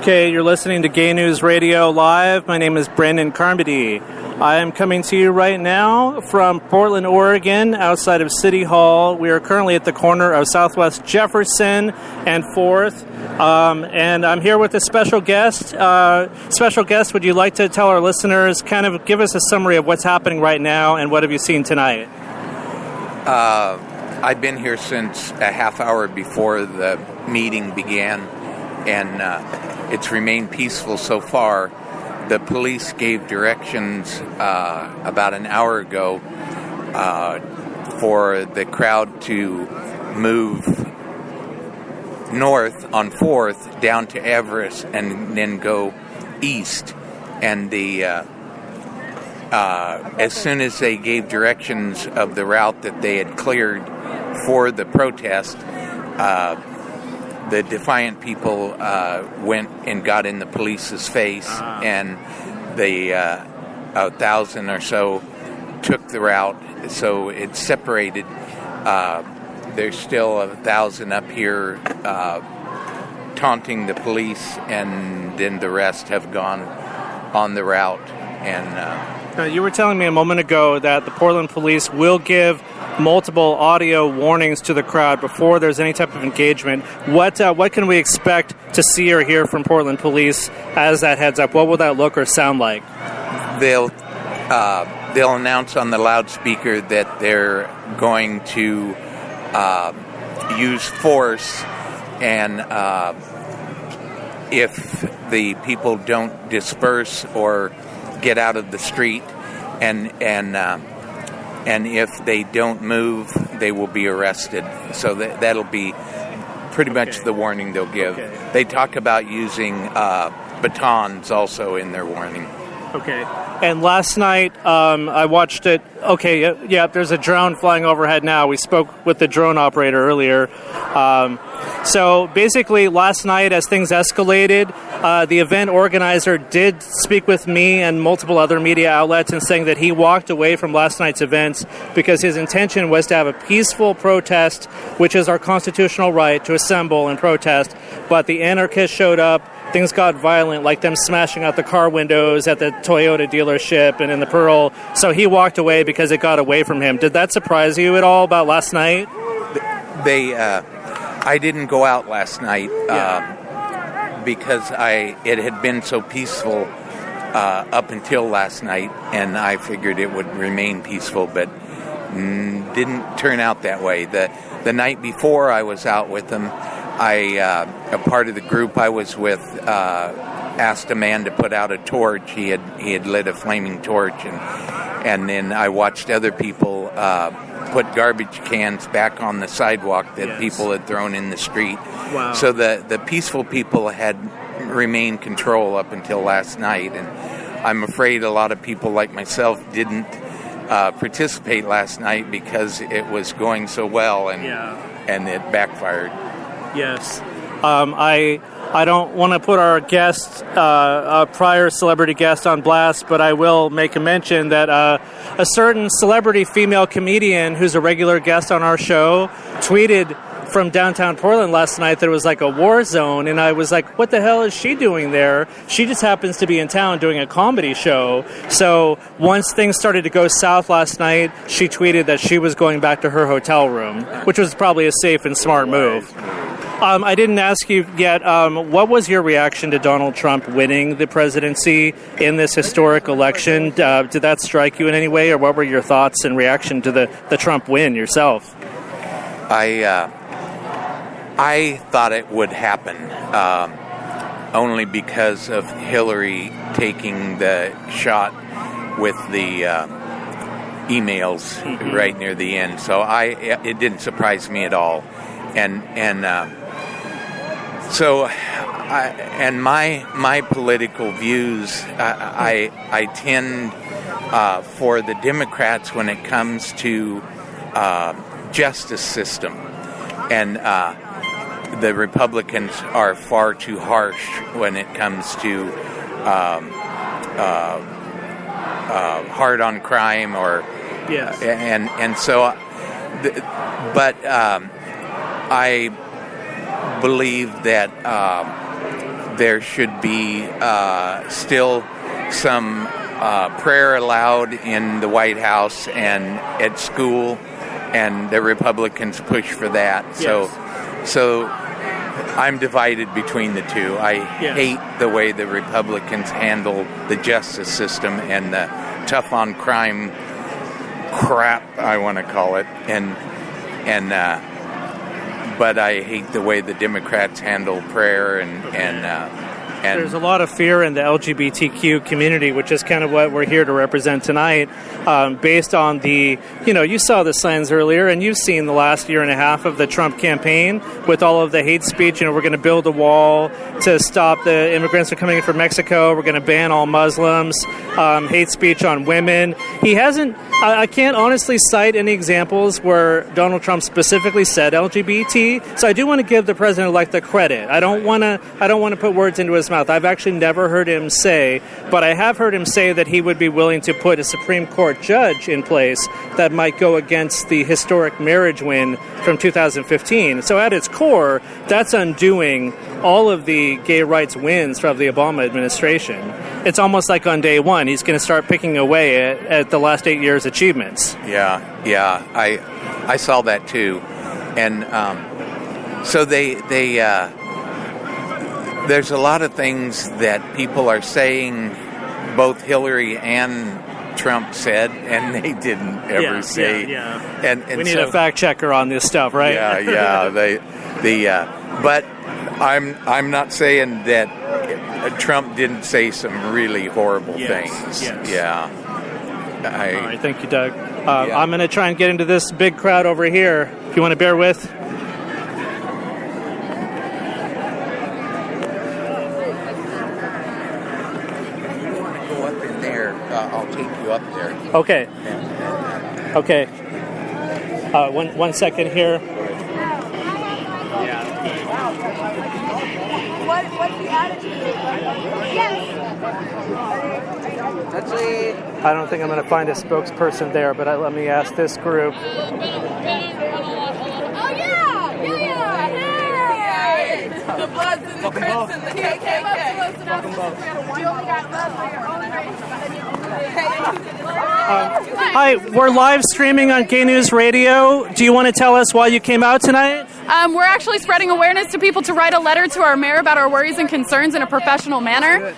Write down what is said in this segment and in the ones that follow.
Okay, you're listening to Gay News Radio Live. My name is Brandon Carmody. I am coming to you right now from Portland, Oregon, outside of City Hall. We are currently at the corner of Southwest Jefferson and 4th, and I'm here with a special guest. Special guest, would you like to tell our listeners, kind of give us a summary of what's happening right now and what have you seen tonight? I've been here since a half hour before the meeting began, and it's remained peaceful so far. The police gave directions about an hour ago for the crowd to move north on 4th down to Everest and then go east. And as soon as they gave directions of the route that they had cleared for the protest, the defiant people went and got in the police's face, and the 1,000 or so took the route. So it's separated. There's still 1,000 up here taunting the police, and then the rest have gone on the route. And you were telling me a moment ago that the Portland police will give multiple audio warnings to the crowd before there's any type of engagement. What can we expect to see or hear from Portland police as that heads up? What will that look or sound like? They'll announce on the loudspeaker that they're going to use force, and if the people don't disperse or get out of the street, and if they don't move, they will be arrested. So that'll be pretty much the warning they'll give. Okay. They talk about using batons also in their warning. Okay. And last night, I watched it. Okay, yeah, there's a drone flying overhead now. We spoke with the drone operator earlier. So basically, last night, as things escalated, the event organizer did speak with me and multiple other media outlets and saying that he walked away from last night's events because his intention was to have a peaceful protest, which is our constitutional right to assemble and protest. But the anarchists showed up. Things got violent, like them smashing out the car windows at the Toyota dealership and in the Pearl. So he walked away because it got away from him. Did that surprise you at all about last night? I didn't go out last night because it had been so peaceful up until last night, and I figured it would remain peaceful, but didn't turn out that way. The night before I was out with them, a part of the group I was with asked a man to put out a torch. He had lit a flaming torch, and then I watched other people put garbage cans back on the sidewalk that people had thrown in the street. Wow. So the peaceful people had remained control up until last night, and I'm afraid a lot of people like myself didn't participate last night because it was going so well, and it backfired. Yes. I don't want to put our guest, a prior celebrity guest, on blast, but I will make a mention that a certain celebrity female comedian who's a regular guest on our show tweeted from downtown Portland last night that it was like a war zone, and I was like, what the hell is she doing there? She just happens to be in town doing a comedy show. So once things started to go south last night, she tweeted that she was going back to her hotel room, which was probably a safe and smart move. I didn't ask you yet, what was your reaction to Donald Trump winning the presidency in this historic election? Did that strike you in any way, or what were your thoughts and reaction to the Trump win yourself? I thought it would happen, only because of Hillary taking the shot with the emails right near the end. So it didn't surprise me at all, So my political views, I tend for the Democrats when it comes to justice system, and the Republicans are far too harsh when it comes to hard on crime or and so, but I believe that there should be still some prayer allowed in the White House and at school, and the Republicans push for that. Yes. So I'm divided between the two. I hate the way the Republicans handle the justice system and the tough on crime crap, I want to call it, but I hate the way the Democrats handle prayer and there's a lot of fear in the LGBTQ community, which is kind of what we're here to represent tonight, based on the, you saw the signs earlier, and you've seen the last year and a half of the Trump campaign with all of the hate speech. We're going to build a wall to stop the immigrants from coming in from Mexico. We're going to ban all Muslims, hate speech on women. He hasn't, I can't honestly cite any examples where Donald Trump specifically said LGBT. So I do want to give the president-elect the credit. I don't want to put words into his mouth. I've actually never heard him say, but I have heard him say that he would be willing to put a Supreme Court judge in place that might go against the historic marriage win from 2015. So at its core, that's undoing all of the gay rights wins from the Obama administration. It's almost like on day one, he's going to start picking away at the last 8 years' achievements. Yeah, I saw that too, and so they there's a lot of things that people are saying both Hillary and Trump said, and they didn't ever say. Yeah. And we need a fact checker on this stuff, right? But I'm not saying that Trump didn't say some really horrible things. Yes. Yeah. All right, thank you, Doug. I'm going to try and get into this big crowd over here. If you want to bear with. I'll take you up there. Okay. One second here. What's the attitude? I don't think I'm going to find a spokesperson there, but let me ask this group. Oh, yeah! Hey! The Bloods and the Crips and the KKK. You only got love for your own race. Hi, we're live streaming on Gay News Radio. Do you want to tell us why you came out tonight? We're actually spreading awareness to people to write a letter to our mayor about our worries and concerns in a professional manner.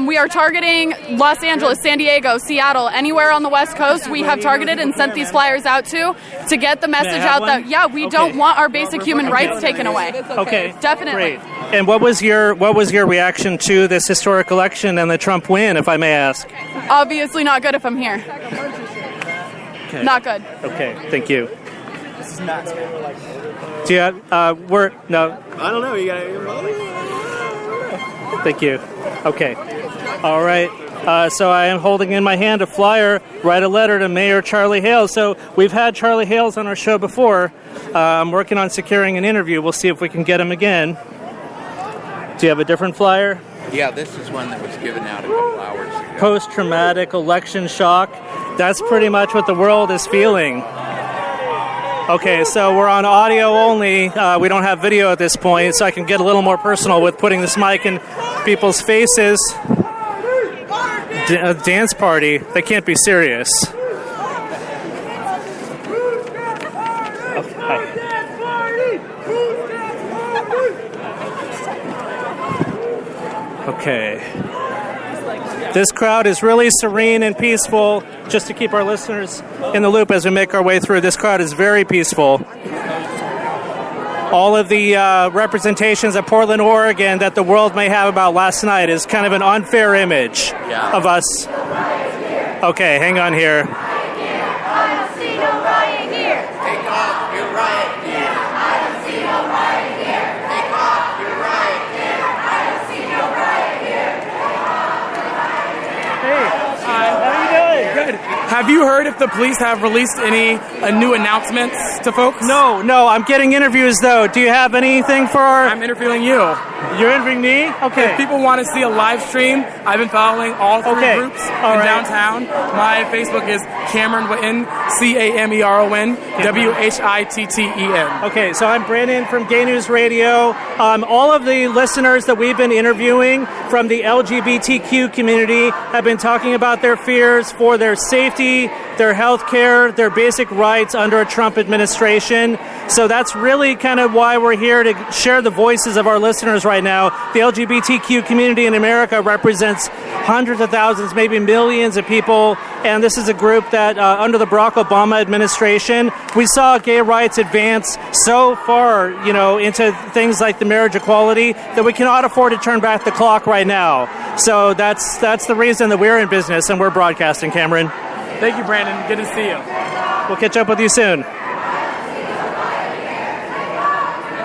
We are targeting Los Angeles, San Diego, Seattle, anywhere on the West Coast. We have targeted and sent these flyers out to get the message out that, we don't want our basic human rights taken away. Okay. Definitely. Great. And what was your reaction to this historic election and the Trump win, if I may ask? Obviously not good if I'm here. Okay. Not good. Okay, thank you. This is Matt's family. Do you have, no. I don't know. You got Thank you. Okay. All right. So I am holding in my hand a flyer, write a letter to Mayor Charlie Hales. So we've had Charlie Hales on our show before. I'm working on securing an interview. We'll see if we can get him again. Do you have a different flyer? Yeah, this is one that was given out a couple hours ago. Post-traumatic election shock. That's pretty much what the world is feeling. Okay, so we're on audio only. We don't have video at this point, so I can get a little more personal with putting this mic in people's faces. A dance party? They can't be serious. Okay. This crowd is really serene and peaceful. Just to keep our listeners in the loop as we make our way through, this crowd is very peaceful. All of the representations of Portland, Oregon that the world may have about last night is kind of an unfair image of us. Okay, hang on here. I don't see no riot here. Take off your riot gear. I don't see no riot here. Take off your riot gear. I don't see no riot here. Hey, how are you doing? Good. How Have you heard if the police have released any new announcements to folks? No, I'm getting interviews though. Do you have anything for our... I'm interviewing you. You're interviewing me? Okay. If people want to see a live stream, I've been following all three groups in downtown. My Facebook is Cameron Whitten, Cameron Whitten. Okay, so I'm Brandon from Gay News Radio. All of the listeners that we've been interviewing from the LGBTQ community have been talking about their fears for their safety, their health care, their basic rights under a Trump administration. So that's really kind of why we're here, to share the voices of our listeners right now. The LGBTQ community in America represents hundreds of thousands, maybe millions of people, and this is a group that under the Barack Obama administration, we saw gay rights advance so far, into things like the marriage equality that we cannot afford to turn back the clock right now. So that's the reason that we're in business and we're broadcasting, Cameron. Thank you, Brandon. Good to see you. We'll catch up with you soon. All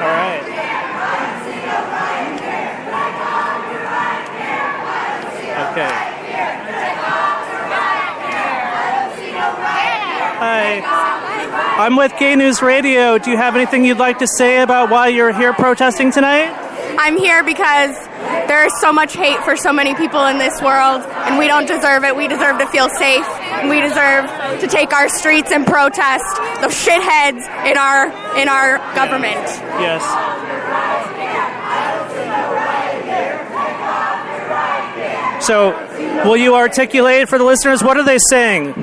right. Okay. Hi. I'm with Gay News Radio. Do you have anything you'd like to say about why you're here protesting tonight? I'm here because there is so much hate for so many people in this world, and we don't deserve it. We deserve to feel safe, and we deserve to take our streets and protest the shitheads in our government. Yes. So, will you articulate for the listeners, what are they saying?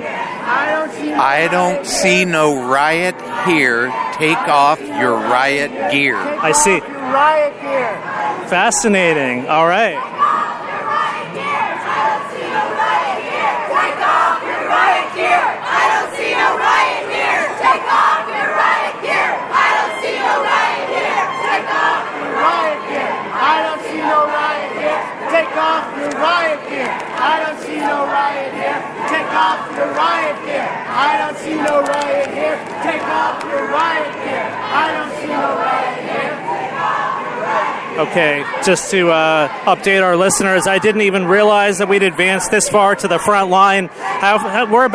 I don't see no riot here. Take off your riot gear. I see. Riot gear. Fascinating. All right. Take off your riot gear. I don't see no riot here. Take off your riot gear. I don't see no riot here. Take off your riot gear. I don't see no riot here. Okay, just to update our listeners, I didn't even realize that we'd advanced this far to the front line. We're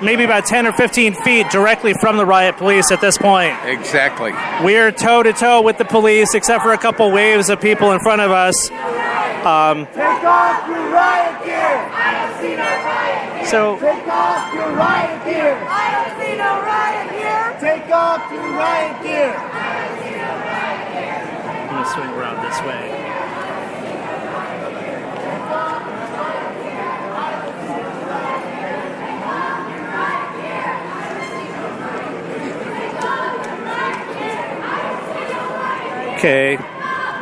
maybe about 10 or 15 feet directly from the riot police at this point. Exactly. We're toe-to-toe with the police, except for a couple waves of people in front of us. Take off your riot gear. I don't see no riot gear. So, take off your riot gear. I don't see no riot gear. Take off your riot gear. I'm going to swing around this way. Okay.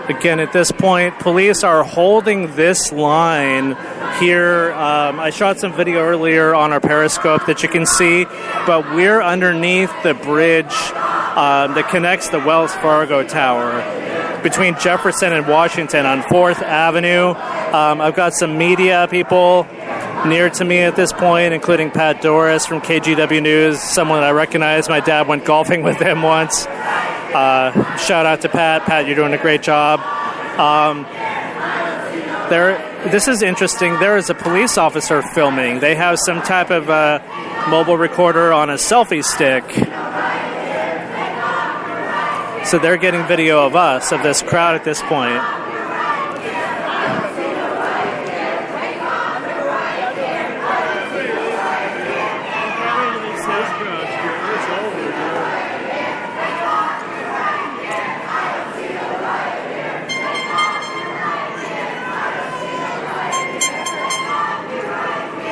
Again, at this point, police are holding this line here. I shot some video earlier on our Periscope that you can see, but we're underneath the bridge that connects the Wells Fargo Tower between Jefferson and Washington on 4th Avenue. I've got some media people near to me at this point, including Pat Doris from KGW News, someone I recognize. My dad went golfing with him once. Shout out to Pat. Pat, you're doing a great job. This is interesting. There is a police officer filming. They have some type of mobile recorder on a selfie stick. So they're getting video of us, of this crowd at this point.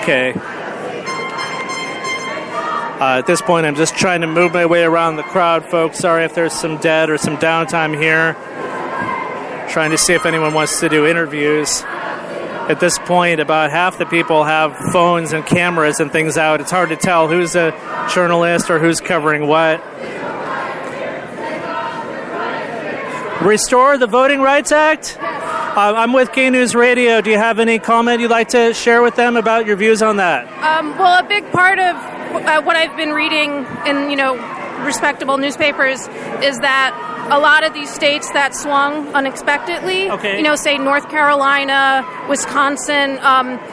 Okay. At this point, I'm just trying to move my way around the crowd, folks. Sorry if there's some dead or some downtime here. Trying to see if anyone wants to do interviews. At this point, about half the people have phones and cameras and things out. It's hard to tell who's a journalist or who's covering what. Restore the Voting Rights Act? I'm with Gay News Radio. Do you have any comment you'd like to share with them about your views on that? Well, a big part of what I've been reading and, respectable newspapers is that a lot of these states that swung unexpectedly, say North Carolina, Wisconsin,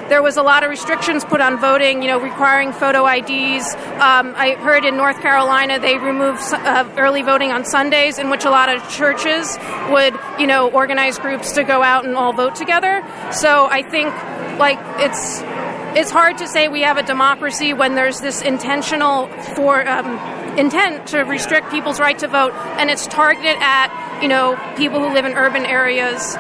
there was a lot of restrictions put on voting, requiring photo IDs. I heard in North Carolina they removed early voting on Sundays, in which a lot of churches would, organize groups to go out and all vote together. So I think, it's hard to say we have a democracy when there's this intentional intent to restrict people's right to vote, and it's targeted at people who live in urban areas.